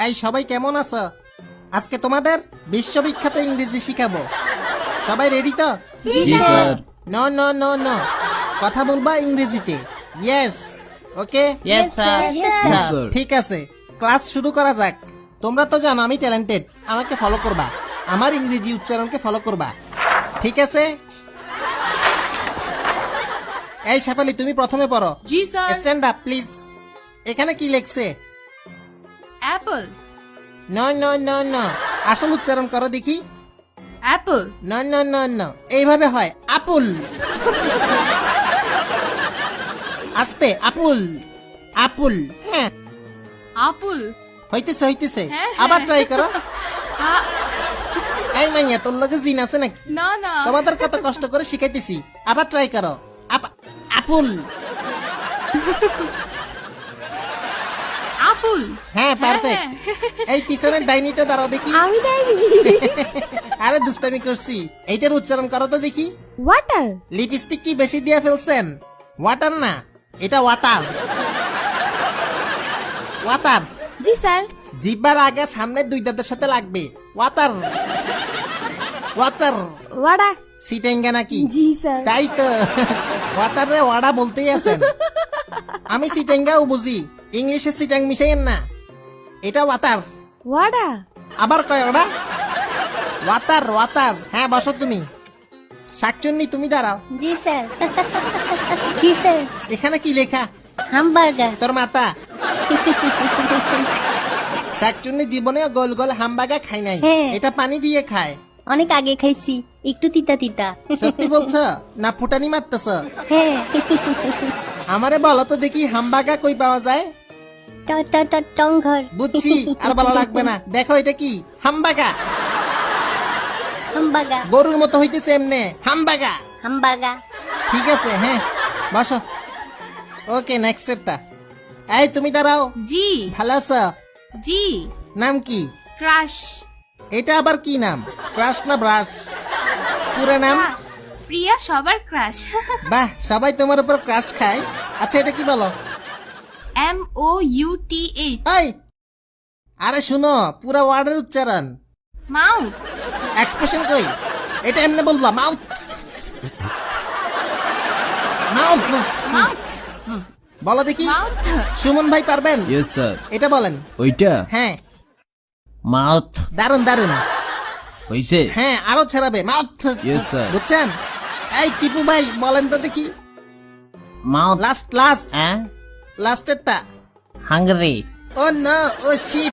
এই সবাই কেমন আছো? আজকে তোমাদের বিশ্ববিখ্যাত ইংরেজি শিখাবো। সবাই রেডি তো? জি sir. No no no no, কথা বলবা ইংরেজিতে। Yes, okay. Yes sir. Sir. ঠিক আছে, ক্লাস শুরু করা যাক। তোমরা তো জানো আমি ট্যালেন্টেড, আমাকে ফলো করবা, আমার ইংরেজি উচ্চারণকে ফলো করবা, ঠিক আছে? এই শেফালি, তুমি প্রথমে পড়ো। জি স্যার। Stand up please. এখানে কি লেখছে? Apple no no no no, আসল উচ্চারণ করো দেখি। Apple no no no no, এইভাবে হয় আপুল। আস্তে, আপুল আপুল। হ্যাঁ, আপুল হইতেছে হইতেছে, হ্যাঁ, আবার হ্যাঁ। ট্রাই করো। আ- এই মাইয়া, তোর লগে জিন আছে নাকি? না না তোমাদের কত কষ্ট করে শিখাইতেছি, আবার ট্রাই করো। আপুল। আপুল হ্যাঁ, পারফেক্ট। এই পিছনের ডাইনিটা দাঁড়াও দেখি। আমি দেয়নি। আরে দুষ্টামি করছি, এইটার উচ্চারণ করো তো দেখি। ওয়াটার। লিপস্টিক কি বেশি দিয়ে ফেলছেন? ওয়াটার না, এটা ওয়াটার। ওয়াটার। জি স্যার। জিব্বার আগে সামনের দুই দাঁতের সাথে লাগবে। Water water. ওয়াডা। সিটেঙ্গা নাকি? জি স্যার। তাই তো, ওয়াটার রে ওয়াডা বলতেই আছেন। আমি সিটেঙ্গাও বুঝি, ইংলিশে সিটাং মিশাইয়েন না। এটা ওয়াটার। ওয়াডা। আবার কয় ওটা? Water water. হ্যাঁ, বসো তুমি। শাকচুন্নি, তুমি দাঁড়াও। জি স্যার। জি স্যার। এখানে কি লেখা? হামবার্গার। তোর মাতা। শাকচুন্নি জীবনেও গোল গোল হামবাগা খাই নাই, হ্যাঁ। এটা পানি দিয়ে খায়। অনেক আগে খাইছি, একটু তিতা তিতা। সত্যি বলছ না ফুটানি মারতেছ? হ্যাঁ। আমারে বলো তো দেখি, হামবাগা কই পাওয়া যায়? টং ঘর। বুঝছি, আর ভালো লাগবে না। দেখো এটা কি? হামবাগা। হামবাগা। গরুর মতো হইতেছে এমনে, হামবাগা। হামবাগা। ঠিক আছে, হ্যাঁ, বসো। ওকে, নেক্সট স্টেপটা। এই তুমি দাঁড়াও। জি ভালো আছো? জি নাম কি? ক্রাশ এটা আবার কি নাম? ক্রাশ না ব্রাশ? পুরো নাম? ক্রাশ প্রিয়া সবার ক্রাশ বাহ, সবাই তোমার উপর ক্রাশ খায়। আচ্ছা, এটা কি বলো? MOUTH এই, আরে শুনো, পুরো ওয়ার্ডের উচ্চারণ। মাউথ এক্সপ্রেশন কই? এটা এমনি বলবা, মাউথ মাউথ। মাউথ বলো দেখি। মাউথ সুমন ভাই পারবেন? Yes sir. এটা বলেন। ওইটা হ্যাঁ, মাউথ দারুন দারুন। হইছে। হ্যাঁ, আরো ছাড়াবে, মাউথ। Yes, sir. বুঝছেন? এই টিপু ভাই বলেন তো দেখি। মাউথ লাস্ট লাস্ট হ্যাঁ লাস্টেরটা। হাঙ্গরি। ও নো, ও শিট।